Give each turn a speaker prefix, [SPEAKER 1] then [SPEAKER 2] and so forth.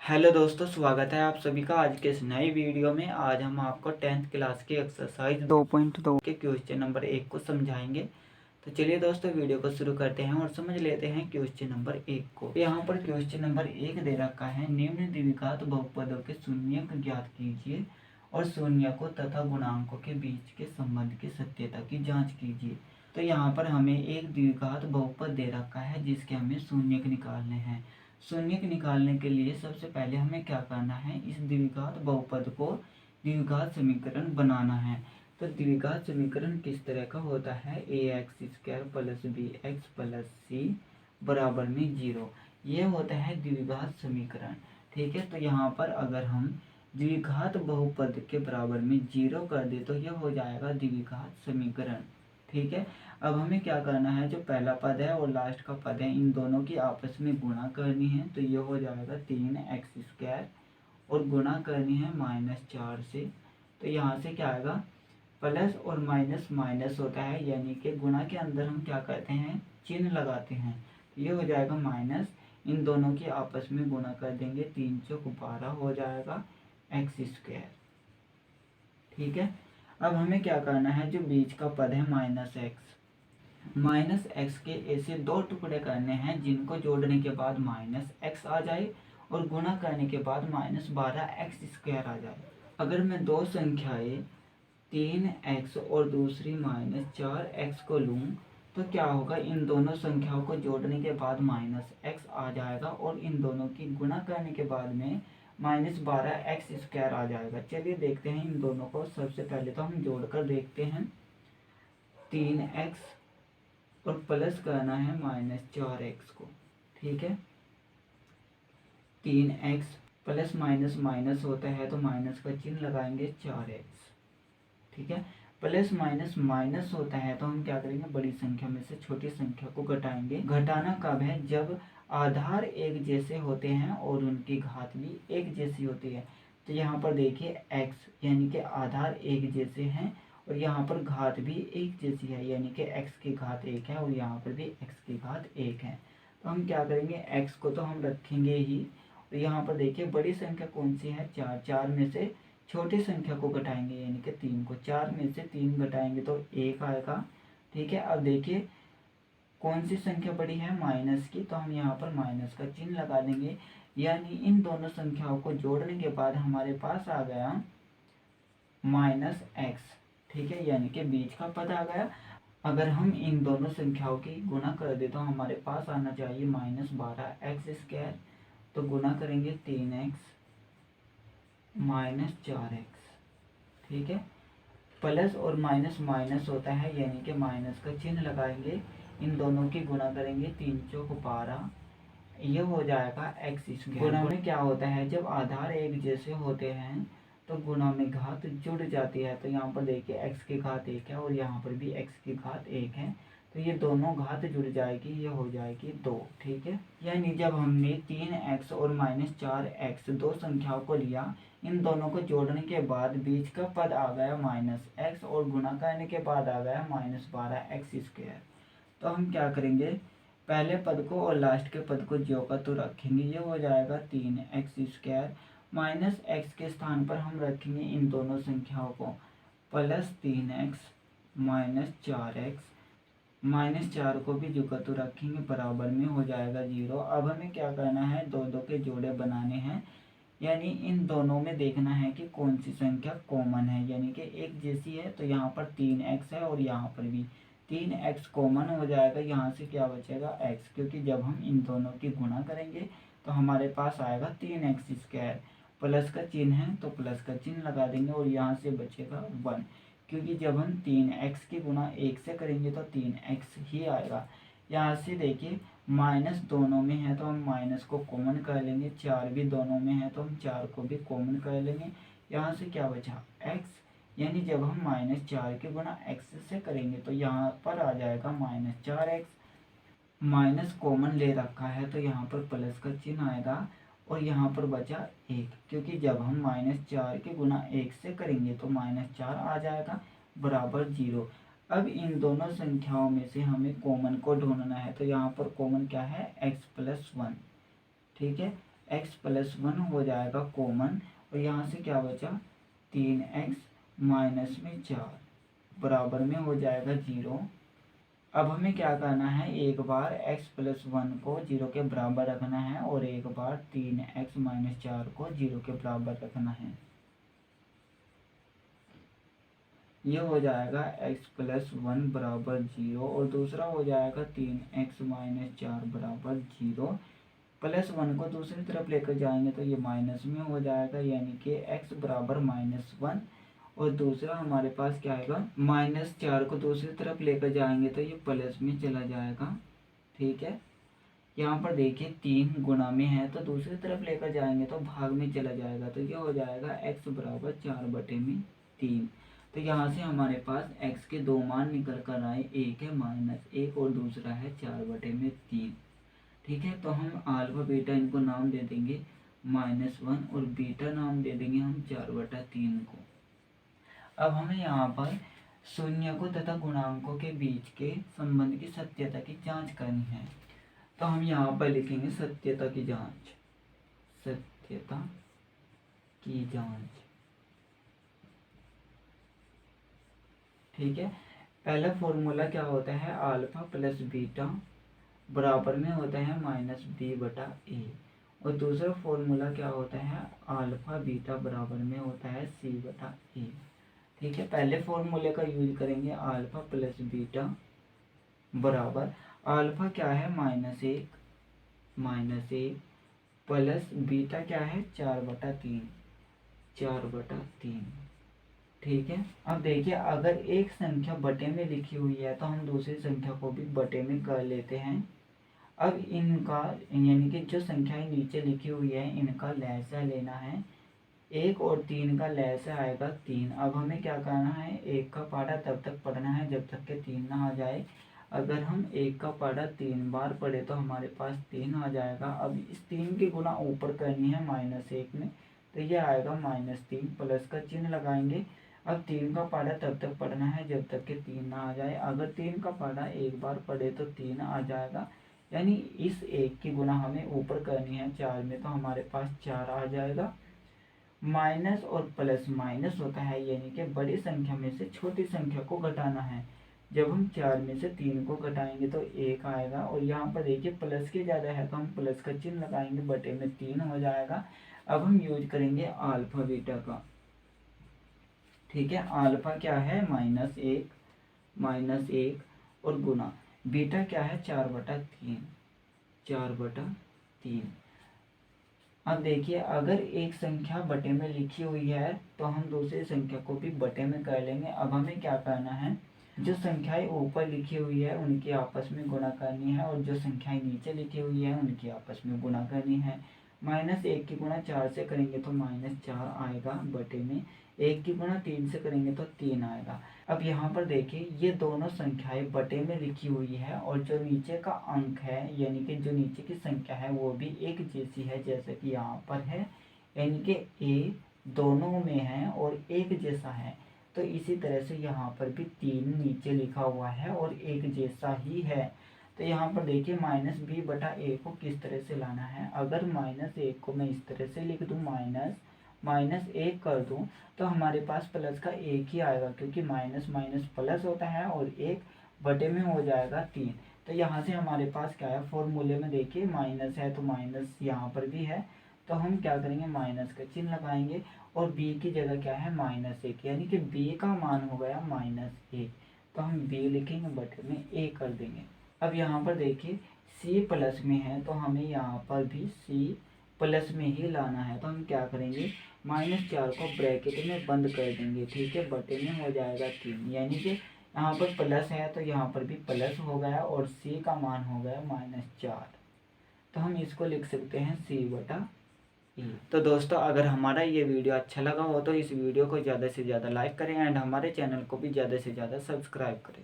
[SPEAKER 1] Hello दोस्तों, स्वागत है आप सभी का आज के इस नई वीडियो में। आज हम आपको 10th क्लास की एक्सरसाइज 2.2 के क्वेश्चन नंबर 1 को समझाएंगे। तो चलिए दोस्तों, वीडियो को शुरू करते हैं और समझ लेते हैं क्वेश्चन नंबर 1 को। यहाँ पर क्वेश्चन नंबर 1 दे रखा है, निम्न द्विघात बहुपदों के शून्यक ज्ञात कीजिए और शून्यकों तथा गुणांकों के बीच के संबंध की सत्यता की जाँच कीजिए। तो यहाँ पर हमें एक द्विघात बहुपद दे रखा है जिसके हमें शून्यक निकालने हैं। शून्यक निकालने के लिए सबसे पहले हमें क्या करना है, इस द्विघात बहुपद को द्विघात समीकरण बनाना है। तो द्विघात समीकरण किस तरह का होता है, ax² plus bx plus c बराबर में 0। ये होता है द्विघात समीकरण। ठीक है, तो यहाँ पर अगर हम द्विघात बहुपद के बराबर में 0 कर दे तो यह हो जाएगा द्विघात समीकरण। ठीक है, अब हमें क्या करना है, जो पहला पद है और लास्ट का पद है इन दोनों की आपस में गुणा करनी है। तो ये हो जाएगा 3x² और गुणा करनी है -4 से। तो यहाँ से क्या आएगा, प्लस और माइनस माइनस होता है, यानी कि गुणा के अंदर हम क्या करते हैं, चिन्ह लगाते हैं। तो ये हो जाएगा माइनस, इन दोनों की आपस में गुणा कर देंगे, 3 चौक 12 हो जाएगा x²। ठीक है, अब हमें क्या करना है, जो बीच का पद है -x के ऐसे दो टुकड़े करने हैं जिनको जोड़ने के बाद -x आ जाए और गुणा करने के बाद -12x² आ जाए। अगर मैं दो संख्याएं 3x और दूसरी -4x को लूँ तो क्या होगा, इन दोनों संख्याओं को जोड़ने के बाद -x आ जाएगा और इन दोनों की गुणा करने के बाद में -12x² आ जाएगा। चलिए देखते हैं इन दोनों को। सबसे पहले तो हम जोड़कर देखते हैं, 3x और प्लस करना है -4x को। ठीक है, 3x प्लस माइनस माइनस होता है तो माइनस का चिन्ह लगाएंगे 4x। ठीक है, प्लस माइनस माइनस होता है तो हम क्या करेंगे, बड़ी संख्या में से छोटी संख्या को घटाएंगे। घटाना कब है, जब आधार एक जैसे होते हैं और उनकी घात भी एक जैसी होती है। तो यहाँ पर देखिए x यानी कि आधार एक जैसे हैं और यहाँ पर घात भी एक जैसी है, यानी कि x की घात 1 है और यहाँ पर भी x की घात 1 है। तो हम क्या करेंगे, x को तो हम रखेंगे ही। और यहाँ पर देखिए बड़ी संख्या कौन सी है, 4। 4 में से छोटी संख्या को घटाएंगे, यानी कि 3 को। 4 में से 3 घटाएंगे तो 1 आएगा। ठीक है, अब देखिए कौन सी संख्या बड़ी है, माइनस की, तो हम यहाँ पर माइनस का चिन्ह लगा देंगे। यानी इन दोनों संख्याओं को जोड़ने के बाद हमारे पास आ गया -x। ठीक है, यानी कि बीच का पद आ गया। अगर हम इन दोनों संख्याओं की गुणा कर दे तो हमारे पास आना चाहिए -12x²। तो गुणा करेंगे 3x -4x। ठीक है, प्लस और माइनस माइनस होता है, यानी कि माइनस का चिन्ह लगाएंगे, इन दोनों की गुणा करेंगे, 3 चौक 12, ये हो जाएगा x²। गुणा में क्या होता है, जब आधार एक जैसे होते हैं तो गुणा में घात जुड़ जाती है। तो यहाँ पर देखिए x की घात 1 है और यहाँ पर भी x की घात 1 है, तो ये दोनों घात जुड़ जाएगी, ये हो जाएगी 2। ठीक है, यानी जब हमने 3x और -4x दो संख्याओं को लिया, इन दोनों को जोड़ने के बाद बीच का पद आ गया -x और गुणा करने के बाद आ गया -12x²। तो हम क्या करेंगे, पहले पद को और लास्ट के पद को ज्यों का त्यों रखेंगे, ये हो जाएगा 3x²। -x के स्थान पर हम रखेंगे इन दोनों संख्याओं को, +3x -4x। -4 को भी ज्यों का त्यों रखेंगे, बराबर में हो जाएगा 0। अब हमें क्या करना है, दो दो के जोड़े बनाने हैं, यानी इन दोनों में देखना है कि कौन सी संख्या कॉमन है, यानी कि एक जैसी है। तो यहाँ पर 3x है और यहाँ पर भी 3x कॉमन हो जाएगा, यहाँ से क्या बचेगा x, क्योंकि जब हम इन दोनों की गुणा करेंगे तो हमारे पास आएगा 3x²। प्लस का चिन्ह है तो प्लस का चिन्ह लगा देंगे और यहाँ से बचेगा 1, क्योंकि जब हम 3x की गुणा 1 से करेंगे तो 3x ही आएगा। यहाँ से देखिए माइनस दोनों में है तो हम माइनस को कॉमन कर लेंगे, 4 भी दोनों में है तो हम 4 को भी कॉमन कर लेंगे। यहाँ से क्या बचा, x, यानी जब हम -4 की गुणा x से करेंगे तो यहाँ पर आ जाएगा -4x। माइनस कॉमन ले रखा है तो यहाँ पर प्लस का चिन्ह आएगा और यहाँ पर बचा 1, क्योंकि जब हम -4 की गुणा 1 से करेंगे तो -4 आ जाएगा बराबर 0। अब इन दोनों संख्याओं में से हमें कॉमन को ढूंढना है, तो यहाँ पर कॉमन क्या है, x + 1। ठीक है, x प्लस 1 हो जाएगा कॉमन, और यहाँ से क्या बचा 3x माइनस में 4 बराबर में हो जाएगा 0। अब हमें क्या करना है, एक बार x प्लस 1 को 0 के बराबर रखना है और एक बार 3x माइनस 4 को 0 के बराबर रखना है। ये हो जाएगा x प्लस 1 बराबर 0 और दूसरा हो जाएगा 3x माइनस 4 बराबर 0। प्लस 1 को दूसरी तरफ लेकर जाएंगे तो ये माइनस में हो जाएगा, यानी कि x बराबर -1। और दूसरा हमारे पास क्या आएगा, -4 को दूसरी तरफ लेकर जाएंगे तो ये प्लस में चला जाएगा। ठीक है, यहाँ पर देखिए 3 गुणा में है तो दूसरी तरफ लेकर जाएंगे तो भाग में चला जाएगा, तो ये हो जाएगा x बराबर 4/3। तो यहाँ से हमारे पास x के दो मान निकल कर आए, एक है -1 और दूसरा है 4/3। ठीक है, तो हम अल्फा बीटा इनको नाम दे देंगे -1 और बीटा नाम दे देंगे हम 4/3 को। अब हमें यहाँ पर शून्य को तथा गुणांकों के बीच के संबंध की सत्यता की जांच करनी है, तो हम यहाँ पर लिखेंगे सत्यता की जांच, सत्यता की जांच। ठीक है, पहला फॉर्मूला क्या होता है, अल्फा प्लस बीटा बराबर में होता है -b/a, और दूसरा फॉर्मूला क्या होता है, अल्फा बीटा बराबर में होता है c/a। ठीक है, पहले फॉर्मूले का यूज करेंगे, अल्फा प्लस बीटा बराबर अल्फा क्या है -1 प्लस बीटा क्या है 4/3। ठीक है, अब देखिए अगर एक संख्या बटे में लिखी हुई है तो हम दूसरी संख्या को भी बटे में कर लेते हैं। अब इनका यानी कि जो संख्याएं नीचे लिखी हुई है इनका लहजा लेना है, 1 और 3 का लहजा आएगा 3। अब हमें क्या करना है, 1 का पहाड़ा तब तक पढ़ना है जब तक कि 3 ना आ जाए। अगर हम 1 का पहाड़ा 3 बार पढ़े तो हमारे पास 3 आ जाएगा। अब इस 3 की गुना ऊपर करनी है -1 में, तो ये आएगा -3, प्लस का चिन्ह लगाएंगे। अब 3 का पहाड़ा तब तक पढ़ना है जब तक कि 3 ना आ जाए। अगर 3 का पहाड़ा एक बार पढ़े तो 3 आ जाएगा, यानी इस 1 की गुना हमें ऊपर करनी है 4 में, तो हमारे पास 4 आ जाएगा। माइनस और प्लस माइनस होता है, यानी कि बड़ी संख्या में से छोटी संख्या को घटाना है। जब हम 4 में से 3 को घटाएंगे तो 1 आएगा, और यहाँ पर देखिए प्लस के ज़्यादा है तो हम प्लस का चिन्ह लगाएंगे, बटे में 3 हो जाएगा। अब हम यूज करेंगे अल्फा बीटा का। ठीक है, अल्फा क्या है -1 और गुना बीटा क्या है 4/3। अब देखिए अगर एक संख्या बटे में लिखी हुई है तो हम दूसरी संख्या को भी बटे में कर लेंगे। अब हमें क्या करना है, जो संख्याएं ऊपर लिखी हुई है उनकी आपस में गुणा करनी है, और जो संख्याएं नीचे लिखी हुई है उनकी आपस में गुणा करनी है। -1 की गुणा 4 से करेंगे तो -4 आएगा बटे में, 1 की गुणा 3 से करेंगे तो 3 आएगा। अब यहाँ पर देखिए ये दोनों संख्याएं बटे में लिखी हुई है, और जो नीचे का अंक है यानी कि जो नीचे की संख्या है वो भी एक जैसी है जैसे कि यहाँ पर है, यानी कि a दोनों में है और एक जैसा है। तो इसी तरह से यहाँ पर भी 3 नीचे लिखा हुआ है और एक जैसा ही है। तो यहाँ पर देखिए -b/a को किस तरह से लाना है, अगर -1 को मैं इस तरह से लिख दूँ, -1 कर दूं तो हमारे पास प्लस का 1 ही आएगा, क्योंकि माइनस माइनस प्लस होता है और 1 बटे में हो जाएगा 3। तो यहाँ से हमारे पास क्या है, फॉर्मूले में देखिए माइनस है तो माइनस यहाँ पर भी है, तो हम क्या करेंगे माइनस का चिन्ह लगाएंगे, और b की जगह क्या है -1, यानी कि b का मान हो गया -1, तो हम b लिखेंगे बटे में a कर देंगे। अब यहाँ पर देखिए c प्लस में है तो हमें यहाँ पर भी c प्लस में ही लाना है, तो हम क्या करेंगे -4 को ब्रैकेट में बंद कर देंगे। ठीक है, बटे में हो जाएगा 3, यानी कि यहाँ पर प्लस है तो यहाँ पर भी प्लस हो गया और c का मान हो गया -4, तो हम इसको लिख सकते हैं c/a। तो दोस्तों अगर हमारा ये वीडियो अच्छा लगा हो तो इस वीडियो को ज़्यादा से ज़्यादा लाइक करें एंड हमारे चैनल को भी ज़्यादा से ज़्यादा सब्सक्राइब करें।